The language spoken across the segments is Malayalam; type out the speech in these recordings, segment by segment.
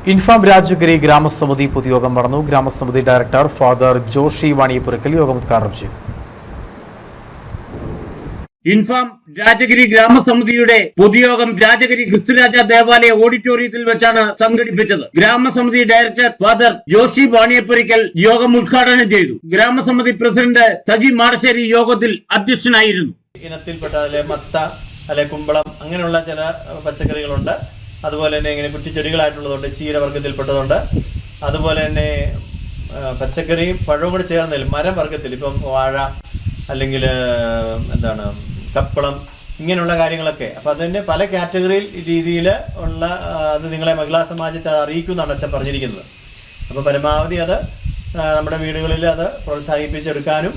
ഇൻഫാം രാജഗിരി ഗ്രാമസമിതി പൊതുയോഗം നടന്നു. ഗ്രാമസമിതി ഡയറക്ടർ ഫാദർ ജോഷി വാണിയപ്പുരക്കൽ യോഗം ഉദ്ഘാടനം ചെയ്തു. ഇൻഫാം രാജഗിരി ഗ്രാമസമിതിയുടെ പൊതുയോഗം രാജഗിരി ക്രിസ്തുരാജ ദേവാലയ ഓഡിറ്റോറിയത്തിൽ വെച്ചാണ് സംഘടിപ്പിച്ചത്. ഗ്രാമസമിതി ഡയറക്ടർ ഫാദർ ജോഷി വാണിയപ്പുരക്കൽ യോഗം ഉദ്ഘാടനം ചെയ്തു. ഗ്രാമസമിതി പ്രസിഡന്റ് സജി മാടശ്ശേരി യോഗത്തിൽ അധ്യക്ഷനായിരുന്നു. ഇനത്തിൽപ്പെട്ട മത്ത അല്ലെ കുമ്പളം അങ്ങനെയുള്ള ചില പച്ചക്കറികളുണ്ട്. അതുപോലെ തന്നെ ഇങ്ങനെ കുറ്റിച്ചെടികളായിട്ടുള്ളതുണ്ട്, ചീരവർഗത്തിൽപ്പെട്ടതുണ്ട്. അതുപോലെ തന്നെ പച്ചക്കറിയും പഴവും കൂടെ ചേർന്നതിൽ മരം വർഗത്തിൽ ഇപ്പം വാഴ അല്ലെങ്കിൽ കപ്പളം ഇങ്ങനെയുള്ള കാര്യങ്ങളൊക്കെ. അപ്പം അതിൻ്റെ പല കാറ്റഗറിയിൽ രീതിയിൽ ഉള്ള അത് നിങ്ങളെ മഹിളാ സമാജത്തെ അത് അറിയിക്കുമെന്നാണ് അച്ഛൻ പറഞ്ഞിരിക്കുന്നത്. അപ്പോൾ പരമാവധി അത് നമ്മുടെ വീടുകളിൽ അത് പ്രോത്സാഹിപ്പിച്ചെടുക്കാനും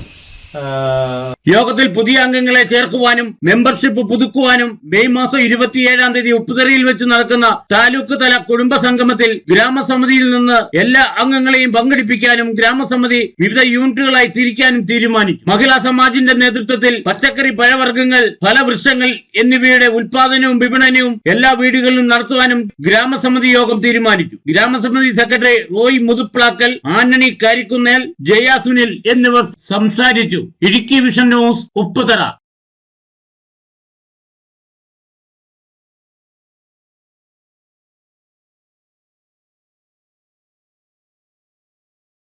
യോഗത്തിൽ പുതിയ അംഗങ്ങളെ ചേർക്കുവാനും മെമ്പർഷിപ്പ് പുതുക്കുവാനും മെയ് മാസം 27-ാം തീയതി ഉപ്പുതറയിൽ വെച്ച് നടക്കുന്ന താലൂക്ക് തല കുടുംബ സംഗമത്തിൽ ഗ്രാമസമിതിയിൽ നിന്ന് എല്ലാ അംഗങ്ങളെയും പങ്കെടുപ്പിക്കാനും ഗ്രാമസമിതി വിവിധ യൂണിറ്റുകളായി തിരിക്കാനും തീരുമാനിച്ചു. മഹിളാ സമാജിന്റെ നേതൃത്വത്തിൽ പച്ചക്കറി, പഴവർഗ്ഗങ്ങൾ, ഫലവൃക്ഷങ്ങൾ എന്നിവയുടെ ഉൽപാദനവും വിപണനവും എല്ലാ വീടുകളിലും നടത്തുവാനും ഗ്രാമസമിതി യോഗം തീരുമാനിച്ചു. ഗ്രാമസമിതി സെക്രട്ടറി റോയ് മുതുപ്ലാക്കൽ, ആന്റണി കാരിക്കുന്നേൽ, ജയ സുനിൽ എന്നിവർ സംസാരിച്ചു. Idukki vision news, Upputhara.